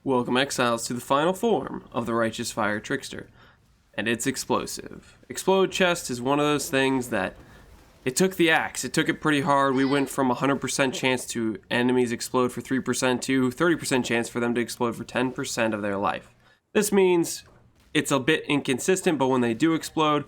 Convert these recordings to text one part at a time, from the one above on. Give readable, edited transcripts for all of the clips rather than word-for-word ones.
Welcome, exiles, to the final form of the Righteous Fire Trickster, and it's explosive. Explode chest is one of those things that it took the axe. It took it pretty hard. We went from 100% chance to enemies explode for 3% to 30% chance for them to explode for 10% of their life. This means it's a bit inconsistent, but when they do explode,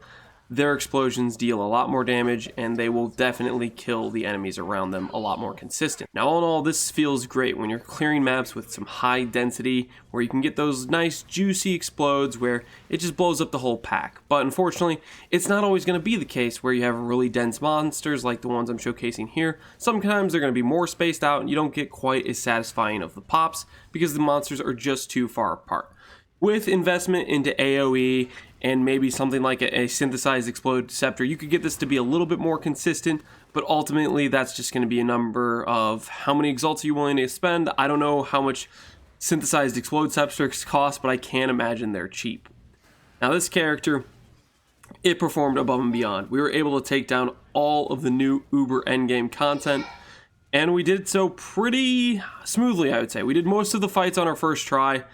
their explosions deal a lot more damage, and they will definitely kill the enemies around them a lot more consistent. Now, all in all, this feels great when you're clearing maps with some high density, where you can get those nice juicy explodes where it just blows up the whole pack. But unfortunately, it's not always going to be the case where you have really dense monsters like the ones I'm showcasing here. Sometimes they're going to be more spaced out, and you don't get quite as satisfying of the pops because the monsters are just too far apart. With investment into AoE and maybe something like a synthesized explode scepter, you could get this to be a little bit more consistent, but ultimately that's just going to be a number of how many exalts are you willing to spend. I don't know how much synthesized explode scepters cost, but I can't imagine they're cheap. Now this character, it performed above and beyond. We were able to take down all of the new Uber Endgame content, and we did so pretty smoothly, I would say. We did most of the fights on our first try.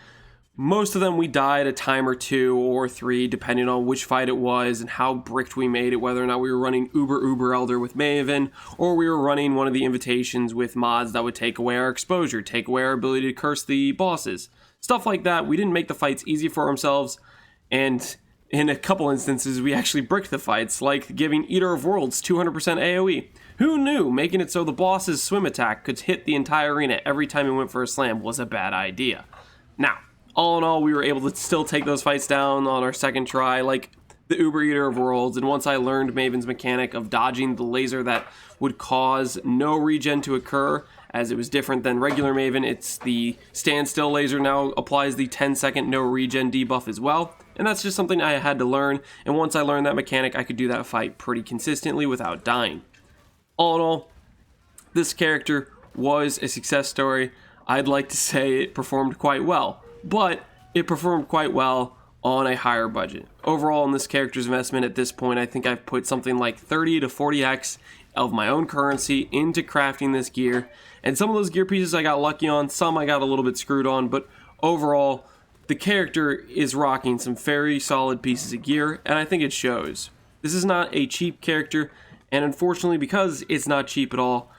Most of them we died a time or 2 or 3, depending on which fight it was and how bricked we made it, whether or not we were running Uber Elder with Maven, or we were running one of the invitations with mods that would take away our exposure, take away our ability to curse the bosses. Stuff like that. We didn't make the fights easy for ourselves, and in a couple instances we actually bricked the fights, like giving Eater of Worlds 200% AoE. Who knew making it so the boss's swim attack could hit the entire arena every time he went for a slam was a bad idea? Now, all in all, we were able to still take those fights down on our second try, like the Uber Eater of Worlds, and once I learned Maven's mechanic of dodging the laser that would cause no regen to occur, as it was different than regular Maven, it's the standstill laser now applies the 10-second no regen debuff as well, and that's just something I had to learn, and once I learned that mechanic, I could do that fight pretty consistently without dying. All in all, this character was a success story. I'd like to say it performed quite well, but it performed quite well on a higher budget. Overall, in this character's investment at this point, I think I've put something like 30 to 40x of my own currency into crafting this gear, and some of those gear pieces I got lucky on, some I got a little bit screwed on, but overall, the character is rocking some very solid pieces of gear, and I think it shows. This is not a cheap character, and unfortunately, because it's not cheap at all,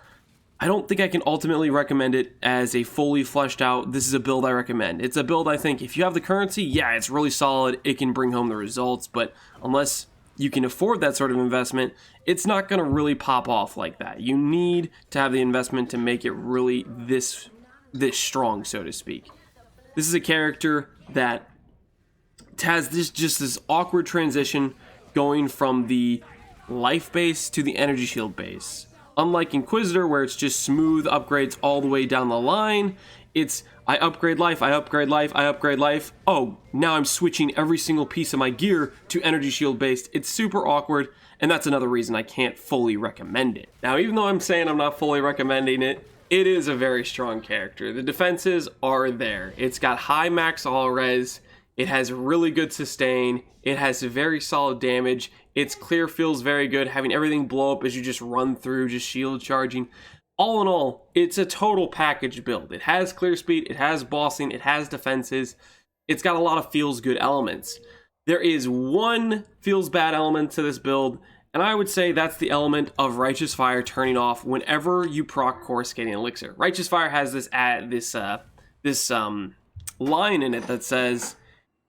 I don't think I can ultimately recommend it as a fully fleshed out, this is a build I recommend. It's a build I think if you have the currency, yeah, it's really solid, it can bring home the results, but unless you can afford that sort of investment, it's not going to really pop off like that. You need to have the investment to make it really this strong, so to speak. This is a character that has this awkward transition going from the life base to the energy shield base. Unlike Inquisitor, where it's just smooth upgrades all the way down the line, it's I upgrade life, I upgrade life, I upgrade life. Oh, now I'm switching every single piece of my gear to energy shield based. It's super awkward, and that's another reason I can't fully recommend it. Now, even though I'm saying I'm not fully recommending it, it is a very strong character. The defenses are there. It's got high max all res, it has really good sustain, it has very solid damage, its clear feels very good, having everything blow up as you just run through, just shield charging. All in all, it's a total package build. It has clear speed, it has bossing, it has defenses, it's got a lot of feels good elements. There is one feels bad element to this build, and I would say that's the element of Righteous Fire turning off whenever you proc Coruscating Elixir. Righteous Fire has this line in it that says,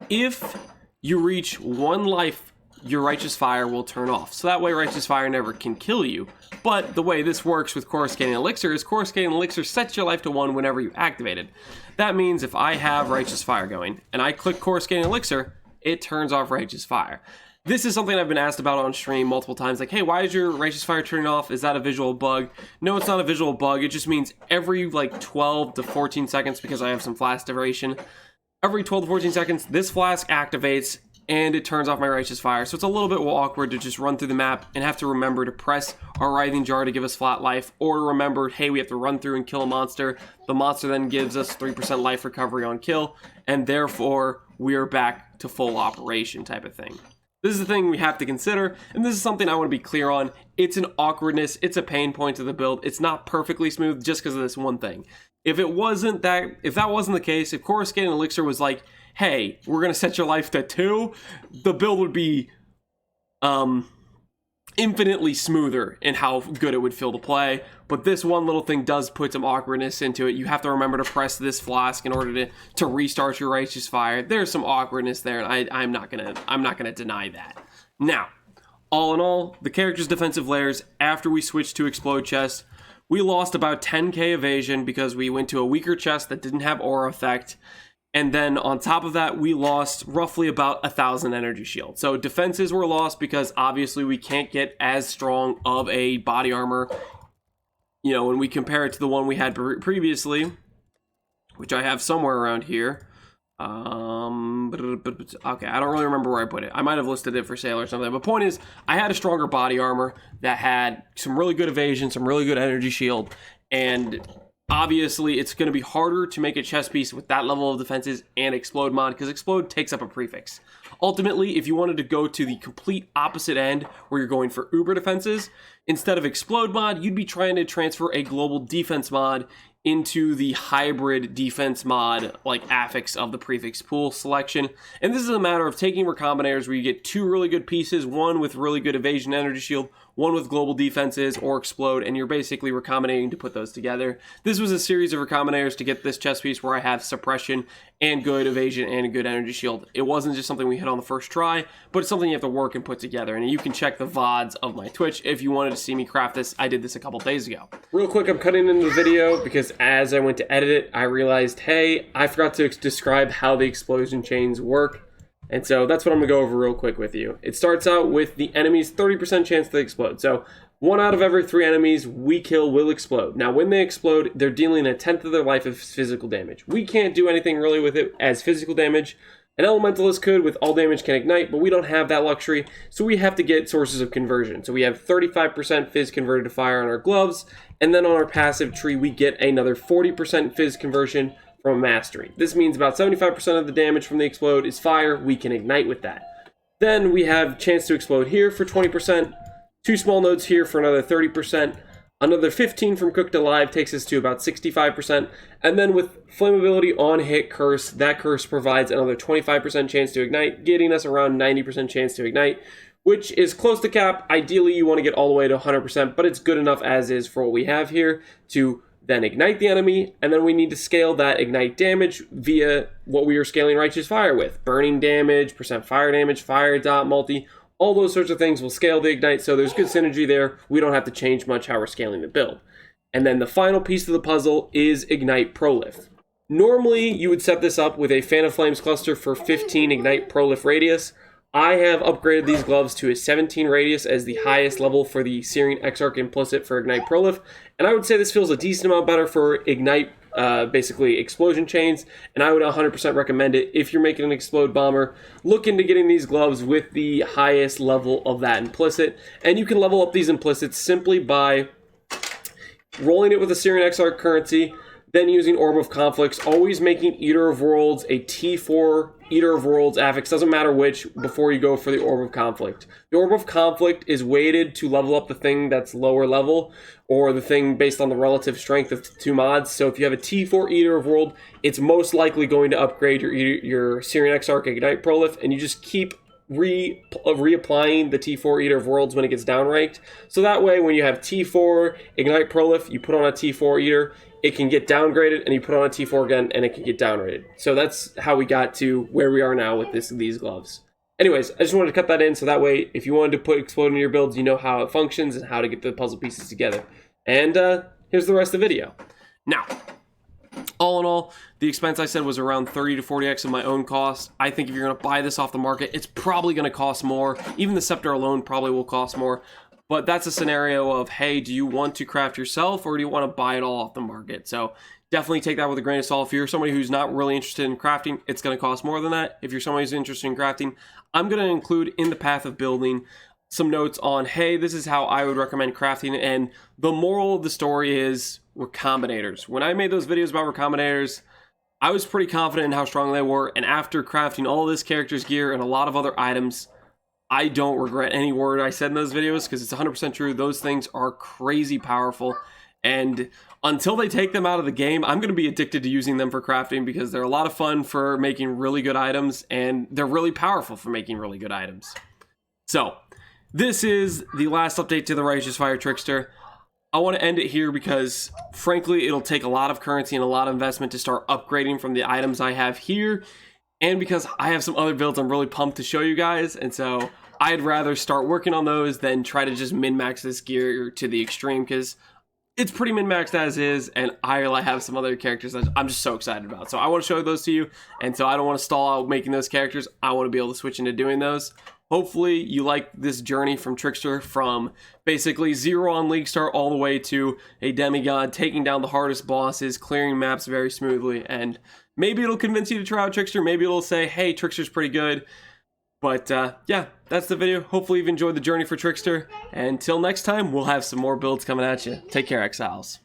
if you reach 1 life, your Righteous Fire will turn off. So that way Righteous Fire never can kill you. But the way this works with Coruscating Elixir is Coruscating Elixir sets your life to 1 whenever you activate it. That means if I have Righteous Fire going, and I click Coruscating Elixir, it turns off Righteous Fire. This is something I've been asked about on stream multiple times, like, hey, why is your Righteous Fire turning off? Is that a visual bug? No, it's not a visual bug. It just means every, 12 to 14 seconds, because I have some flash duration, every 12 to 14 seconds, this flask activates, and it turns off my Righteous Fire. So it's a little bit awkward to just run through the map and have to remember to press our Writhing Jar to give us flat life, or remember, hey, we have to run through and kill a monster. The monster then gives us 3% life recovery on kill, and therefore we are back to full operation type of thing. This is the thing we have to consider, and this is something I want to be clear on. It's an awkwardness, it's a pain point to the build. It's not perfectly smooth just because of this one thing. If that wasn't the case, if Coruscant Elixir was like, hey, we're gonna set your life to 2, the build would be infinitely smoother in how good it would feel to play. But this one little thing does put some awkwardness into it. You have to remember to press this flask in order to restart your Righteous Fire. There's some awkwardness there, and I'm not gonna deny that. Now, all in all, the character's defensive layers, after we switched to Explode Chest, we lost about 10k evasion because we went to a weaker chest that didn't have aura effect. And then on top of that, we lost roughly about 1,000 energy shield. So defenses were lost because obviously we can't get as strong of a body armor, you know, when we compare it to the one we had previously, which I have somewhere around here. Okay, I don't really remember where I put it. I might have listed it for sale or something. But point is, I had a stronger body armor that had some really good evasion, some really good energy shield, and obviously, it's going to be harder to make a chess piece with that level of defenses and Explode mod, because Explode takes up a prefix. Ultimately, if you wanted to go to the complete opposite end, where you're going for uber defenses, instead of Explode mod, you'd be trying to transfer a global defense mod into the hybrid defense mod, like affix of the prefix pool selection. And this is a matter of taking recombinators where you get 2 really good pieces, one with really good evasion energy shield, one with global defenses or explode, and you're basically recombinating to put those together. This was a series of recombinators to get this chess piece where I have suppression and good evasion and a good energy shield. It wasn't just something we hit on the first try, but it's something you have to work and put together. And you can check the VODs of my Twitch if you wanted to see me craft this. I did this a couple days ago. Real quick, I'm cutting into the video because as I went to edit it, I realized, hey, I forgot to describe how the explosion chains work. And so that's what I'm going to go over real quick with you. It starts out with the enemy's 30% chance to explode. So 1 out of every 3 enemies we kill will explode. Now, when they explode, they're dealing 1/10 of their life of physical damage. We can't do anything really with it as physical damage. An elementalist could with all damage can ignite, but we don't have that luxury, so we have to get sources of conversion. So we have 35% fizz converted to fire on our gloves, and then on our passive tree we get another 40% fizz conversion from mastery. This means about 75% of the damage from the explode is fire. We can ignite with that. Then we have chance to explode here for 20%, 2 small nodes here for another 30%, another 15 from cooked alive takes us to about 65%, and then with flammability on hit curse, that curse provides another 25% chance to ignite, getting us around 90% chance to ignite, which is close to cap. Ideally you want to get all the way to 100%, but it's good enough as is for what we have here to then ignite the enemy, and then we need to scale that ignite damage via what we are scaling Righteous Fire with. Burning damage, percent fire damage, fire dot multi, all those sorts of things will scale the ignite, so there's good synergy there. We don't have to change much how we're scaling the build. And then the final piece of the puzzle is Ignite Prolif. Normally, you would set this up with a Fan of Flames cluster for 15 Ignite Prolif radius. I have upgraded these gloves to a 17 radius as the highest level for the Searing Exarch implicit for Ignite Prolif, and I would say this feels a decent amount better for Ignite, basically explosion chains, and I would 100% recommend it if you're making an explode bomber. Look into getting these gloves with the highest level of that implicit, and you can level up these implicits simply by rolling it with a Searing Exarch currency, then using Orb of Conflicts, always making Eater of Worlds a T4 Eater of Worlds affix, doesn't matter which, before you go for the Orb of Conflict. The Orb of Conflict is weighted to level up the thing that's lower level, or the thing based on the relative strength of 2 mods. So if you have a T4 Eater of World, it's most likely going to upgrade your Searing Exarch Ignite Prolif, and you just keep reapplying the T4 Eater of Worlds when it gets downranked. So that way, when you have T4 Ignite Prolif, you put on a T4 Eater, it can get downgraded, and you put on a T4 again, and it can get downrated. So that's how we got to where we are now with these gloves. Anyways, I just wanted to cut that in, so that way, if you wanted to put Explode in your builds, you know how it functions and how to get the puzzle pieces together. And here's the rest of the video. Now, all in all, the expense I said was around 30 to 40x of my own cost. I think if you're going to buy this off the market, it's probably going to cost more. Even the scepter alone probably will cost more. But that's a scenario of, hey, do you want to craft yourself or do you want to buy it all off the market? So definitely take that with a grain of salt. If you're somebody who's not really interested in crafting, it's going to cost more than that. If you're somebody who's interested in crafting, I'm going to include in the path of building some notes on, hey, this is how I would recommend crafting. And the moral of the story is recombinators. When I made those videos about recombinators, I was pretty confident in how strong they were. And after crafting all this character's gear and a lot of other items, I don't regret any word I said in those videos because it's 100% true. Those things are crazy powerful. And until they take them out of the game, I'm going to be addicted to using them for crafting because they're a lot of fun for making really good items, and they're really powerful for making really good items. So, this is the last update to the Righteous Fire Trickster. I want to end it here because, frankly, it'll take a lot of currency and a lot of investment to start upgrading from the items I have here, and because I have some other builds I'm really pumped to show you guys, and so I'd rather start working on those than try to just min-max this gear to the extreme, because it's pretty min-maxed as is, and I have some other characters that I'm just so excited about. So I want to show those to you, and so I don't want to stall out making those characters. I want to be able to switch into doing those. Hopefully you like this journey from Trickster, from basically 0 on League Start all the way to a demigod, taking down the hardest bosses, clearing maps very smoothly, and maybe it'll convince you to try out Trickster. Maybe it'll say, hey, Trickster's pretty good. But yeah, that's the video. Hopefully you've enjoyed the journey for Trickster. And until next time, we'll have some more builds coming at you. Take care, Exiles.